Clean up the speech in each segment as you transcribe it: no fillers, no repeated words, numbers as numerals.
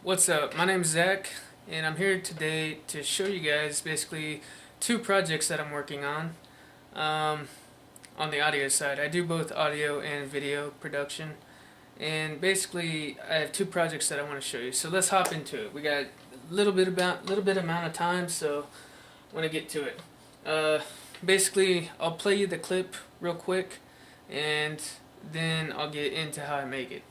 What's up? My name's Zach, and I'm here today to show you guys basically two projects that I'm working on the audio side. I do both audio and video production, and basically I have two projects that I want to show you. So let's hop into it. We got a little bit amount of time, so I want to get to it. Basically, I'll play you the clip real quick, and then I'll get into how I make it.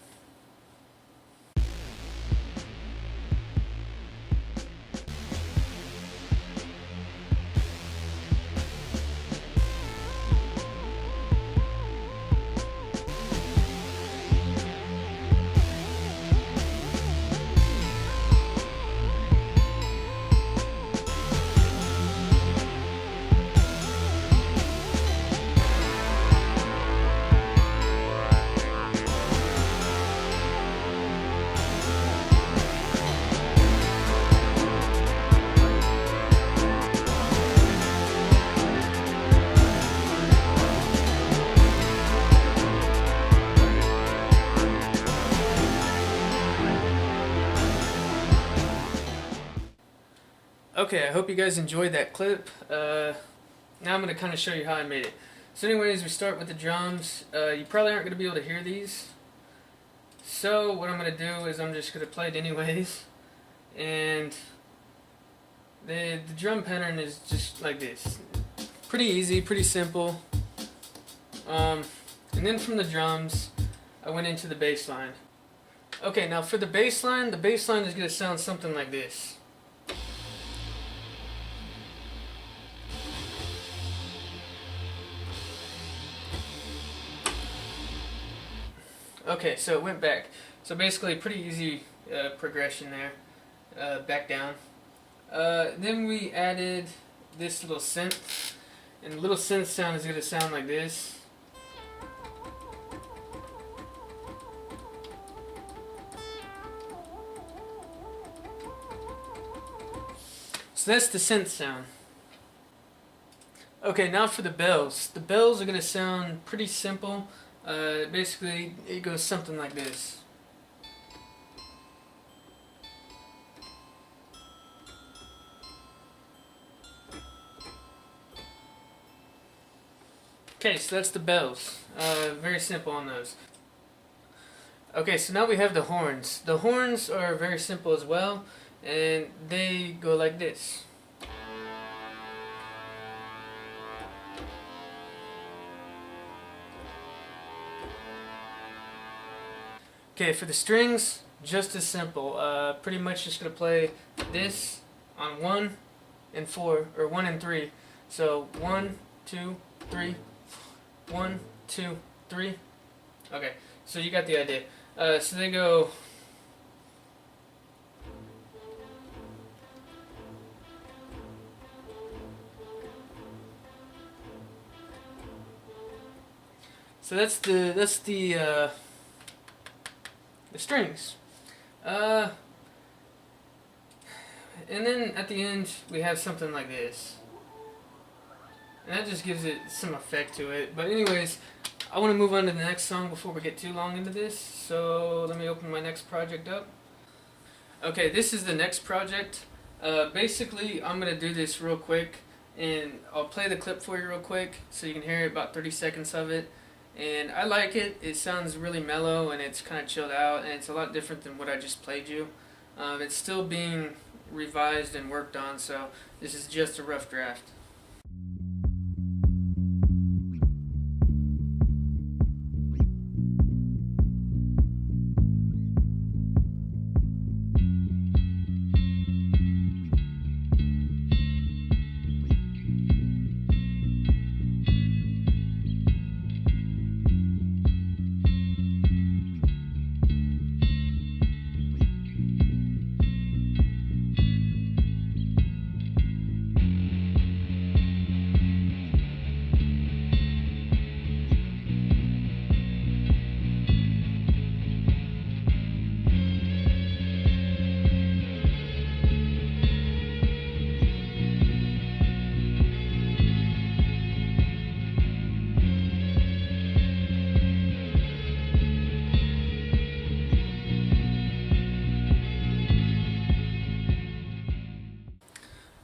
Okay, I hope you guys enjoyed that clip. Now I'm going to kind of show you how I made it. So anyways, we start with the drums. You probably aren't going to be able to hear these. So what I'm going to do is I'm just going to play it anyways. And the drum pattern is just like this. Pretty easy, pretty simple. And then from the drums, I went into the bass line. Okay, now for the bass line is going to sound something like this. Okay, so it went back. So basically, pretty easy progression there, back down. Then we added this little synth, and the little synth sound is going to sound like this. So that's the synth sound. Okay, now for the bells. The bells are going to sound pretty simple. Basically, it goes something like this. Okay, so that's the bells. Very simple on those. Okay, so now we have the horns. The horns are very simple as well, and they go like this. Okay, for the strings, just as simple. Pretty much just gonna play this on 1 and 4, or 1 and 3. So 1, 2, 3, 1, 2, 3. Okay, so you got the idea. So they go. So that's the strings. And then at the end we have something like this. And that just gives it some effect to it. But anyways, I want to move on to the next song before we get too long into this. So let me open my next project up. Okay, this is the next project. Basically, I'm going to do this real quick. And I'll play the clip for you real quick so you can hear about 30 seconds of it. And I like it. It sounds really mellow and it's kind of chilled out, and it's a lot different than what I just played you. It's still being revised and worked on, so this is just a rough draft.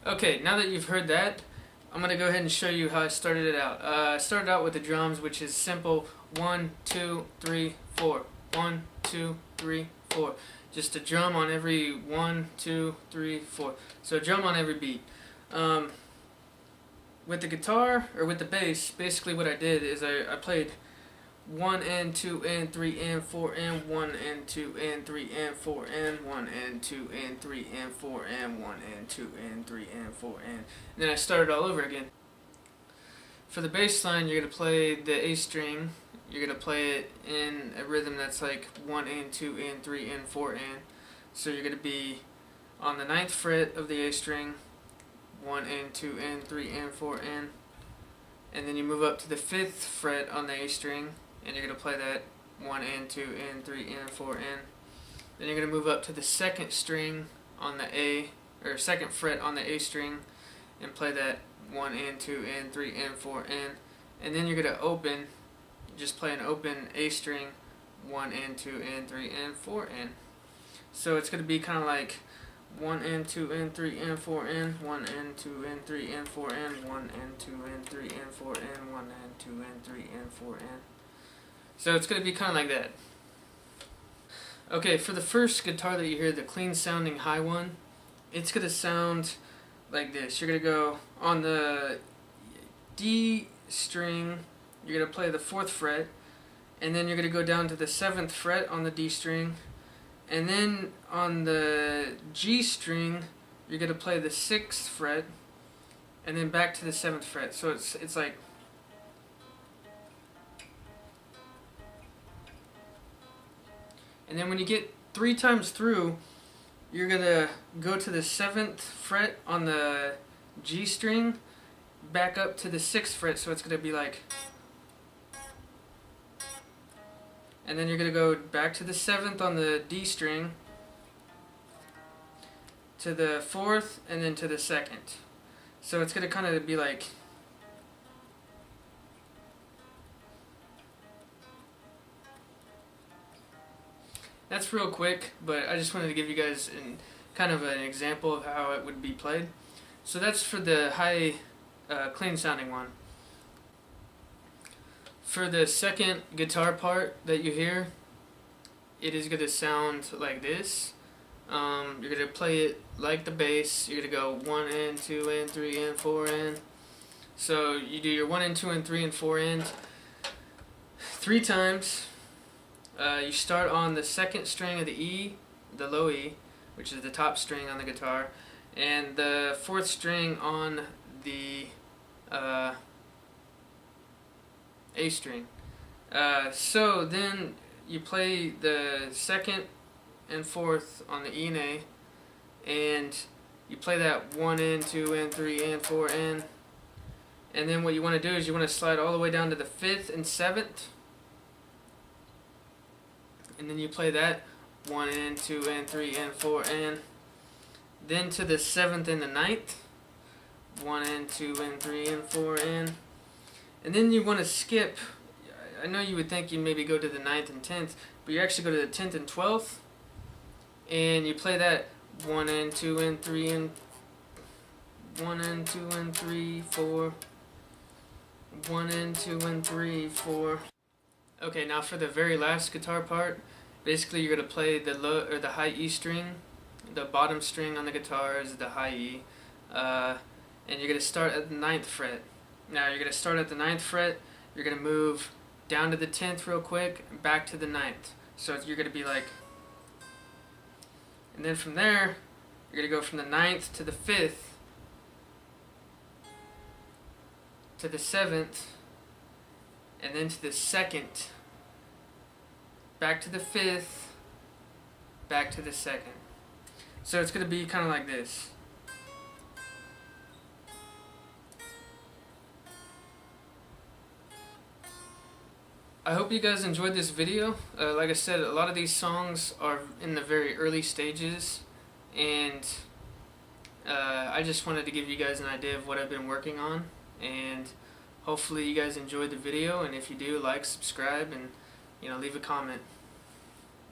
Okay, now that you've heard that, I'm going to go ahead and show you how I started it out. I started out with the drums, which is simple 1, 2, 3, 4. 1, 2, 3, 4. Just a drum on every 1, 2, 3, 4. So a drum on every beat. With the guitar, or with the bass, basically what I did is I played 1 and 2 and 3 and 4 and 1 and 2 and 3 and 4 and 1 and 2 and 3 and 4 and 1 and 2 and 3 and 4 and then I started all over again. For the bass line, you're going to play the A string. You're going to play it in a rhythm that's like 1 and 2 and 3 and 4 and. So you're going to be on the 9th fret of the A string, 1 and 2 and 3 and 4 and then you move up to the 5th fret on the A string, and you're going to play that 1 and 2 and 3 and 4 and. Then you're going to move up to the 2nd string on the A, or 2nd fret on the A string, and play that 1 and 2 and 3 and 4 and then you're going to open, just play an open A string, 1 and 2 and 3 and 4 and. So it's going to be kind of like 1 and 2 and 3 and 4 and 1 and 2 and 3 and 4 and 1 and 2 and 3 and 4 and 1 and 2 and 3 and 4 and. So it's going to be kind of like that. Okay, for the first guitar that you hear, the clean sounding high one, it's going to sound like this. You're going to go on the D string, you're going to play the 4th fret, and then you're going to go down to the 7th fret on the D string, and then on the G string, you're going to play the 6th fret, and then back to the 7th fret. So it's like, and then when you get 3 times through, you're going to go to the 7th fret on the G string, back up to the 6th fret, so it's going to be like, and then you're going to go back to the 7th on the D string, to the 4th, and then to the 2nd. So it's going to kind of be like, that's real quick, but I just wanted to give you guys kind of an example of how it would be played. So that's for the high, clean sounding one. For the second guitar part that you hear, it is going to sound like this. You're going to play it like the bass. You're going to go 1 and 2 and 3 and 4 and. So you do your 1 and 2 and 3 and 4 and 3 times. You start on the 2nd string of the E, the low E, which is the top string on the guitar, and the 4th string on the A string. So then you play the 2nd and 4th on the E and A, and you play that 1 and 2 and 3 and 4 and then what you want to do is you want to slide all the way down to the 5th and 7th, and then you play that 1 and 2 and 3 and 4 and then to the 7th and the 9th, 1 and 2 and 3 and 4 and then you want to skip. I know you would think you maybe go to the 9th and 10th, but you actually go to the 10th and 12th, and you play that 1 and 2 and 3 and 1 and 2 and 3, 4, 1 and 2 and 3, 4. Okay, now for the very last guitar part, basically you're going to play the low or the high E string. The bottom string on the guitar is the high E, and you're going to start at the 9th fret. Now you're going to start at the 9th fret, you're going to move down to the 10th real quick, and back to the 9th. So you're going to be like, and then from there, you're going to go from the 9th to the 5th, to the 7th, and then to the 2nd, back to the 5th, back to the 2nd. So it's going to be kind of like this. I hope you guys enjoyed this video. Like I said, a lot of these songs are in the very early stages, and I just wanted to give you guys an idea of what I've been working on, and hopefully you guys enjoyed the video, and if you do, like, subscribe, and leave a comment.